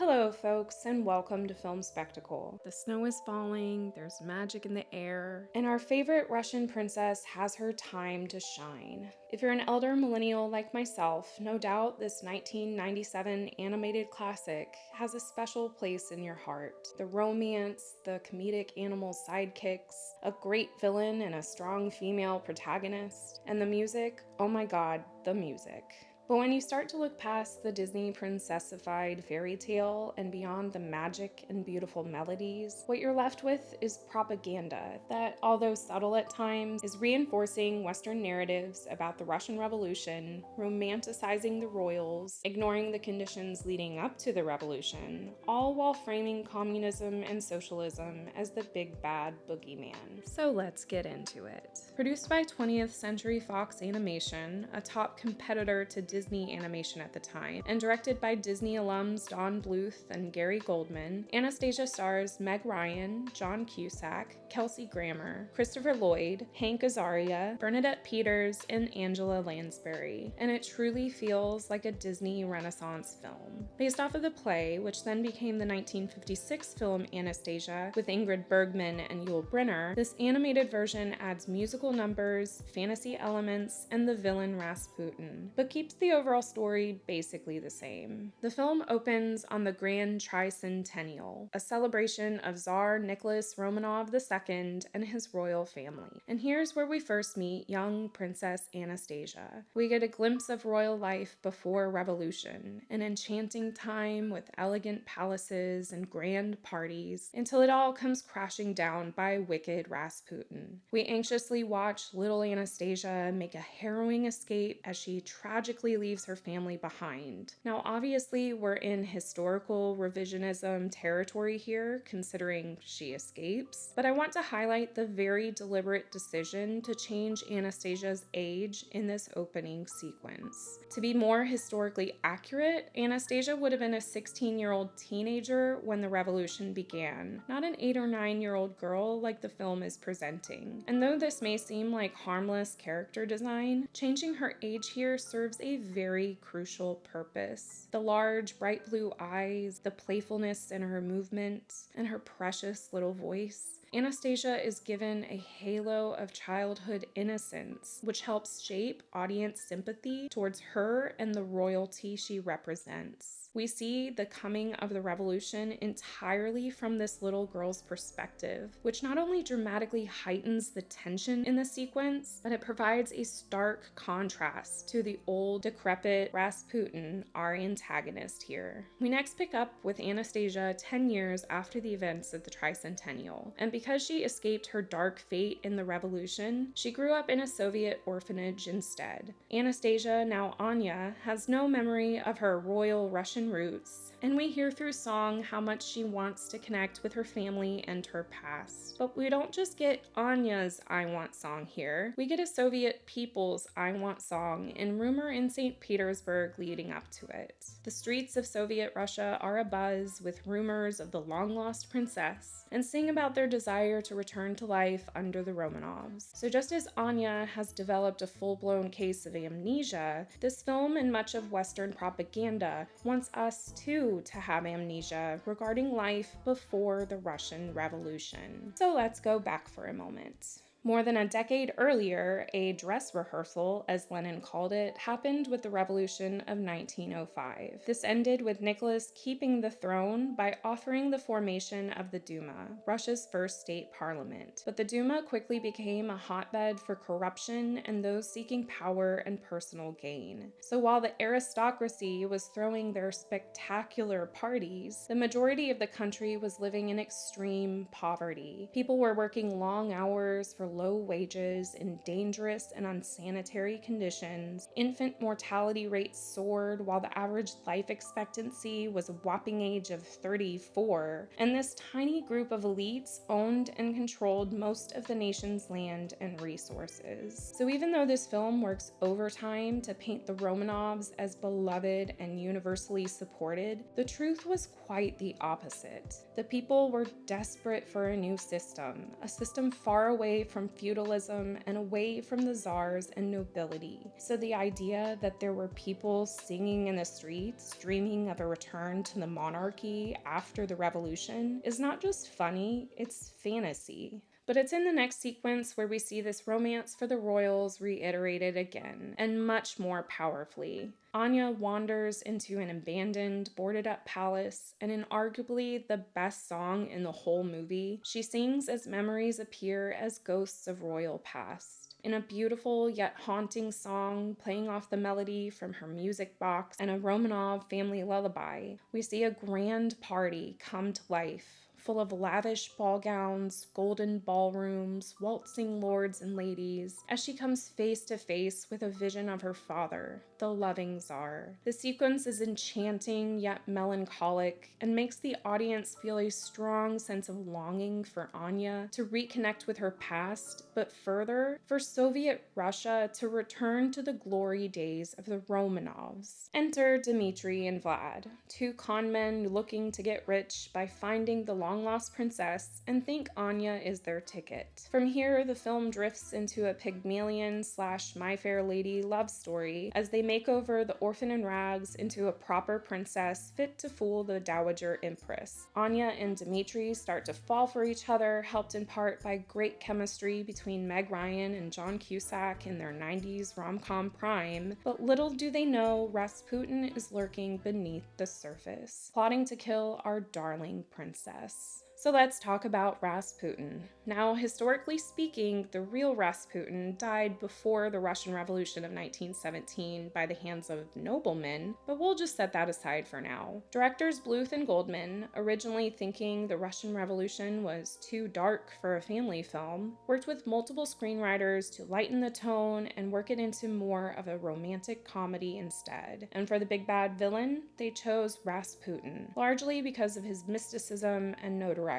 Hello, folks, and welcome to Film Spectacle. The snow is falling, there's magic in the air, and our favorite Russian princess has her time to shine. If you're an elder millennial like myself, no doubt this 1997 animated classic has a special place in your heart. The romance, the comedic animal sidekicks, a great villain and a strong female protagonist, and the music, oh my god, the music. But when you start to look past the Disney princessified fairy tale and beyond the magic and beautiful melodies, what you're left with is propaganda that, although subtle at times, is reinforcing Western narratives about the Russian Revolution, romanticizing the royals, ignoring the conditions leading up to the revolution, all while framing communism and socialism as the big bad boogeyman. So let's get into it. Produced by 20th Century Fox Animation, a top competitor to Disney Animation at the time, and directed by Disney alums Don Bluth and Gary Goldman, Anastasia stars Meg Ryan, John Cusack, Kelsey Grammer, Christopher Lloyd, Hank Azaria, Bernadette Peters, and Angela Lansbury, and it truly feels like a Disney Renaissance film. Based off of the play, which then became the 1956 film Anastasia with Ingrid Bergman and Yul Brynner, this animated version adds musical numbers, fantasy elements, and the villain Rasputin, but keeps the overall story basically the same. The film opens on the Grand Tricentennial, a celebration of Tsar Nicholas Romanov II and his royal family. And here's where we first meet young Princess Anastasia. We get a glimpse of royal life before revolution, an enchanting time with elegant palaces and grand parties, until it all comes crashing down by wicked Rasputin. We anxiously watch little Anastasia make a harrowing escape as she tragically leaves her family behind. Now, obviously, we're in historical revisionism territory here, considering she escapes, but I want to highlight the very deliberate decision to change Anastasia's age in this opening sequence. To be more historically accurate, Anastasia would have been a 16-year-old teenager when the revolution began, not an 8 or 9-year-old girl like the film is presenting. And though this may seem like harmless character design, changing her age here serves a very crucial purpose. The large, bright blue eyes, the playfulness in her movements, and her precious little voice. Anastasia is given a halo of childhood innocence, which helps shape audience sympathy towards her and the royalty she represents. We see the coming of the revolution entirely from this little girl's perspective, which not only dramatically heightens the tension in the sequence, but it provides a stark contrast to the old, decrepit Rasputin, our antagonist here. We next pick up with Anastasia 10 years after the events of the Tricentennial, and because she escaped her dark fate in the revolution, she grew up in a Soviet orphanage instead. Anastasia, now Anya, has no memory of her royal Russian roots, and we hear through song how much she wants to connect with her family and her past. But we don't just get Anya's I Want song here, we get a Soviet people's I Want song and rumor in St. Petersburg leading up to it. The streets of Soviet Russia are abuzz with rumors of the long-lost princess, and sing about their desire to return to life under the Romanovs. So just as Anya has developed a full-blown case of amnesia, this film and much of Western propaganda wants us too to have amnesia regarding life before the Russian Revolution. So let's go back for a moment. More than a decade earlier, a dress rehearsal, as Lenin called it, happened with the Revolution of 1905. This ended with Nicholas keeping the throne by offering the formation of the Duma, Russia's first state parliament. But the Duma quickly became a hotbed for corruption and those seeking power and personal gain. So while the aristocracy was throwing their spectacular parties, the majority of the country was living in extreme poverty. People were working long hours for low wages in dangerous and unsanitary conditions. Infant mortality rates soared while the average life expectancy was a whopping age of 34. And this tiny group of elites owned and controlled most of the nation's land and resources. So even though this film works overtime to paint the Romanovs as beloved and universally supported, the truth was quite the opposite. The people were desperate for a new system, a system far away from from feudalism and away from the czars and nobility. So the idea that there were people singing in the streets, dreaming of a return to the monarchy after the revolution, is not just funny, it's fantasy. But it's in the next sequence where we see this romance for the royals reiterated again, and much more powerfully. Anya wanders into an abandoned, boarded-up palace, and in arguably the best song in the whole movie, she sings as memories appear as ghosts of royal past. In a beautiful yet haunting song, playing off the melody from her music box and a Romanov family lullaby, we see a grand party come to life, full of lavish ball gowns, golden ballrooms, waltzing lords and ladies, as she comes face to face with a vision of her father, the loving Tsar. The sequence is enchanting yet melancholic and makes the audience feel a strong sense of longing for Anya to reconnect with her past, but further, for Soviet Russia to return to the glory days of the Romanovs. Enter Dmitri and Vlad, two conmen looking to get rich by finding the long-lost princess and think Anya is their ticket. From here, the film drifts into a Pygmalion/My Fair Lady love story as they make over the orphan in rags into a proper princess fit to fool the Dowager Empress. Anya and Dmitri start to fall for each other, helped in part by great chemistry between Meg Ryan and John Cusack in their 90s rom-com prime, but little do they know Rasputin is lurking beneath the surface, plotting to kill our darling princess. So let's talk about Rasputin. Now, historically speaking, the real Rasputin died before the Russian Revolution of 1917 by the hands of noblemen, but we'll just set that aside for now. Directors Bluth and Goldman, originally thinking the Russian Revolution was too dark for a family film, worked with multiple screenwriters to lighten the tone and work it into more of a romantic comedy instead. And for the big bad villain, they chose Rasputin, largely because of his mysticism and notoriety.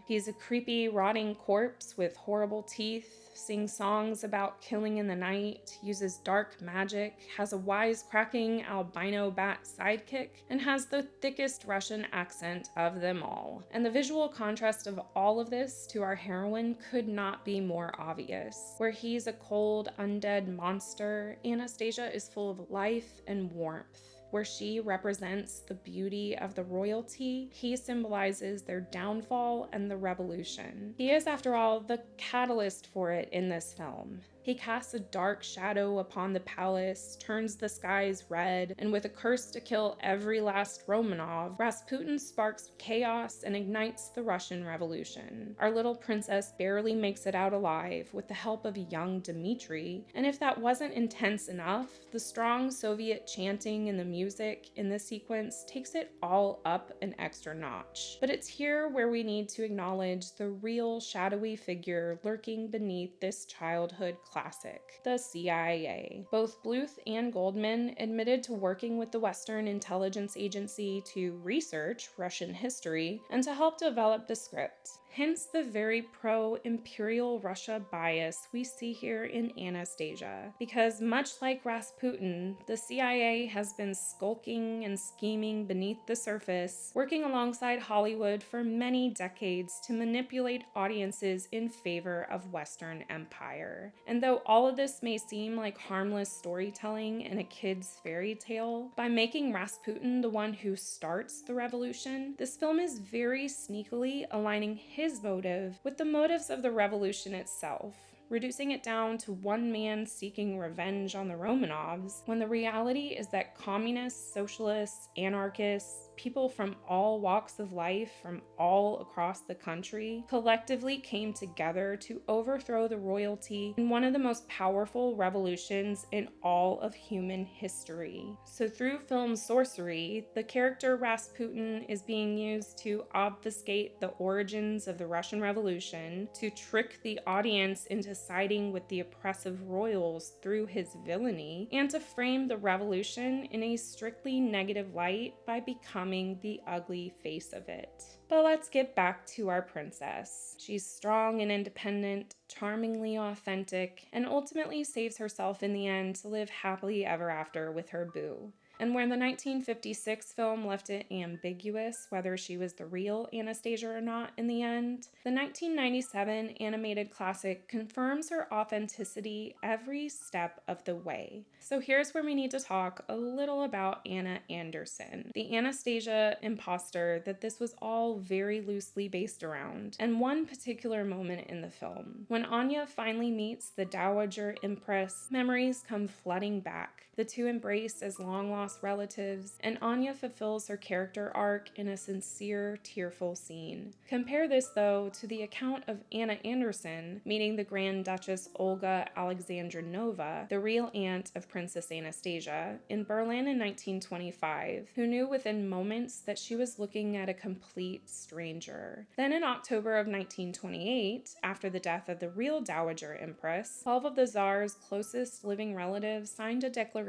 He's a creepy, rotting corpse with horrible teeth, sings songs about killing in the night, uses dark magic, has a wisecracking albino bat sidekick, and has the thickest Russian accent of them all. And the visual contrast of all of this to our heroine could not be more obvious. Where he's a cold, undead monster, Anastasia is full of life and warmth. Where she represents the beauty of the royalty, he symbolizes their downfall and the revolution. He is, after all, the catalyst for it in this film. He casts a dark shadow upon the palace, turns the skies red, and with a curse to kill every last Romanov, Rasputin sparks chaos and ignites the Russian Revolution. Our little princess barely makes it out alive with the help of young Dmitri, and if that wasn't intense enough, the strong Soviet chanting and the music in this sequence takes it all up an extra notch. But it's here where we need to acknowledge the real shadowy figure lurking beneath this childhood classic, the CIA. Both Bluth and Goldman admitted to working with the Western intelligence agency to research Russian history and to help develop the script. Hence the very pro-imperial Russia bias we see here in Anastasia. Because much like Rasputin, the CIA has been skulking and scheming beneath the surface, working alongside Hollywood for many decades to manipulate audiences in favor of Western empire. And though all of this may seem like harmless storytelling in a kid's fairy tale, by making Rasputin the one who starts the revolution, this film is very sneakily aligning his motive with the motives of the revolution itself, reducing it down to one man seeking revenge on the Romanovs, when the reality is that communists, socialists, anarchists, people from all walks of life from all across the country collectively came together to overthrow the royalty in one of the most powerful revolutions in all of human history. So through film sorcery, the character Rasputin is being used to obfuscate the origins of the Russian Revolution, to trick the audience into siding with the oppressive royals through his villainy, and to frame the revolution in a strictly negative light by becoming the ugly face of it. But let's get back to our princess. She's strong and independent, charmingly authentic, and ultimately saves herself in the end to live happily ever after with her boo. And where the 1956 film left it ambiguous whether she was the real Anastasia or not in the end, the 1997 animated classic confirms her authenticity every step of the way. So here's where we need to talk a little about Anna Anderson, the Anastasia imposter that this was all very loosely based around, and one particular moment in the film. When Anya finally meets the Dowager Empress, memories come flooding back. The two embrace as long-lost relatives, and Anya fulfills her character arc in a sincere, tearful scene. Compare this, though, to the account of Anna Anderson meeting the Grand Duchess Olga Alexandrinova, the real aunt of Princess Anastasia, in Berlin in 1925, who knew within moments that she was looking at a complete stranger. Then in October of 1928, after the death of the real Dowager Empress, 12 of the Tsar's closest living relatives signed a declaration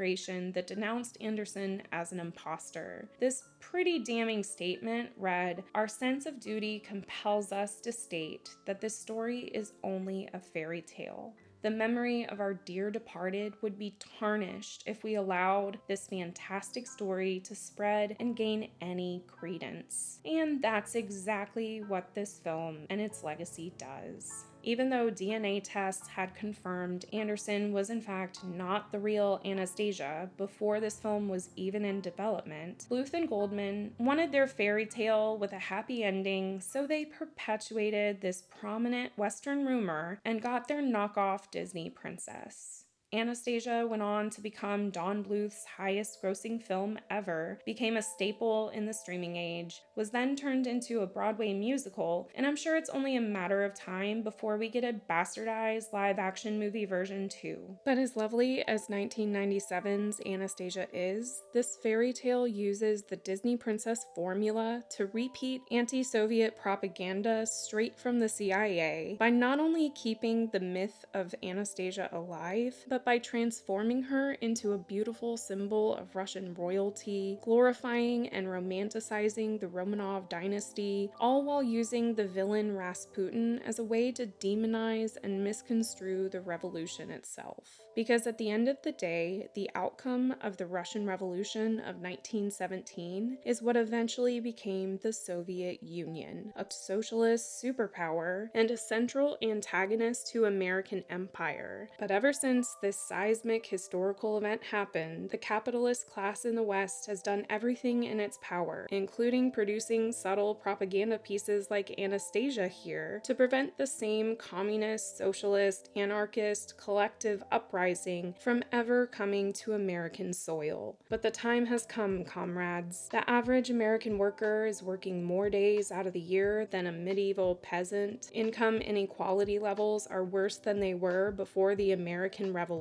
that denounced Anderson as an imposter. This pretty damning statement read, "Our sense of duty compels us to state that this story is only a fairy tale. The memory of our dear departed would be tarnished if we allowed this fantastic story to spread and gain any credence." And that's exactly what this film and its legacy does. Even though DNA tests had confirmed Anderson was in fact not the real Anastasia before this film was even in development, Bluth and Goldman wanted their fairy tale with a happy ending, so they perpetuated this prominent Western rumor and got their knockoff Disney princess. Anastasia went on to become Don Bluth's highest-grossing film ever, became a staple in the streaming age, was then turned into a Broadway musical, and I'm sure it's only a matter of time before we get a bastardized live-action movie version too. But as lovely as 1997's Anastasia is, this fairy tale uses the Disney princess formula to repeat anti-Soviet propaganda straight from the CIA by not only keeping the myth of Anastasia alive, but by transforming her into a beautiful symbol of Russian royalty, glorifying and romanticizing the Romanov dynasty, all while using the villain Rasputin as a way to demonize and misconstrue the revolution itself. Because at the end of the day, the outcome of the Russian Revolution of 1917 is what eventually became the Soviet Union, a socialist superpower and a central antagonist to American empire. But ever since this seismic historical event happened, the capitalist class in the West has done everything in its power, including producing subtle propaganda pieces like Anastasia here, to prevent the same communist, socialist, anarchist, collective uprising from ever coming to American soil. But the time has come, comrades. The average American worker is working more days out of the year than a medieval peasant. Income inequality levels are worse than they were before the American Revolution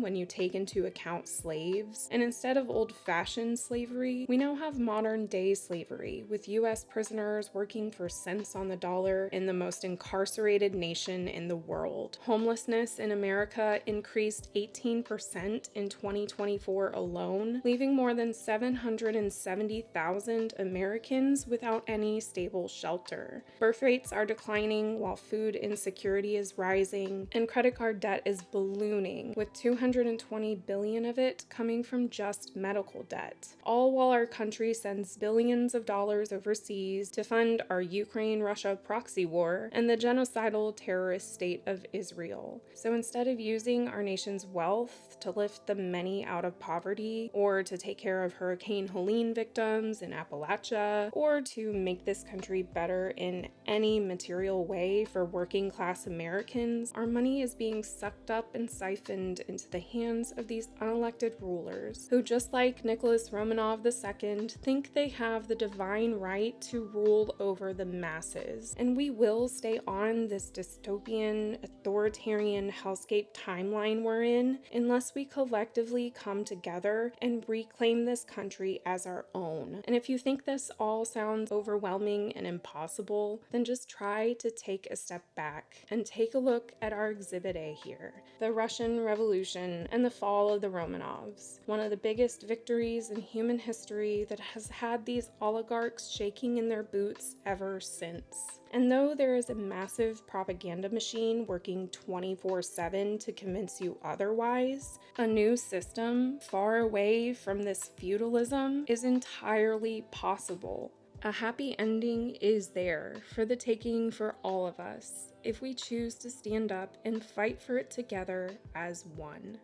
when you take into account slaves. And instead of old-fashioned slavery, we now have modern-day slavery, with US prisoners working for cents on the dollar in the most incarcerated nation in the world. Homelessness in America increased 18% in 2024 alone, leaving more than 770,000 Americans without any stable shelter. Birth rates are declining while food insecurity is rising, and credit card debt is ballooning, with $220 billion of it coming from just medical debt, all while our country sends billions of dollars overseas to fund our Ukraine-Russia proxy war and the genocidal terrorist state of Israel. So instead of using our nation's wealth to lift the many out of poverty, or to take care of Hurricane Helene victims in Appalachia, or to make this country better in any material way for working class Americans, our money is being sucked up and siphoned into the hands of these unelected rulers, who, just like Nicholas Romanov II, think they have the divine right to rule over the masses. And we will stay on this dystopian, authoritarian hellscape timeline we're in unless we collectively come together and reclaim this country as our own. And if you think this all sounds overwhelming and impossible, then just try to take a step back and take a look at our Exhibit A here, the Russian Revolution and the fall of the Romanovs, one of the biggest victories in human history that has had these oligarchs shaking in their boots ever since. And though there is a massive propaganda machine working 24/7 to convince you otherwise, a new system far away from this feudalism is entirely possible. A happy ending is there for the taking for all of us if we choose to stand up and fight for it together as one.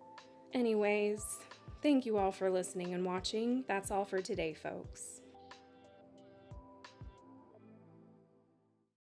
Anyways, thank you all for listening and watching. That's all for today, folks.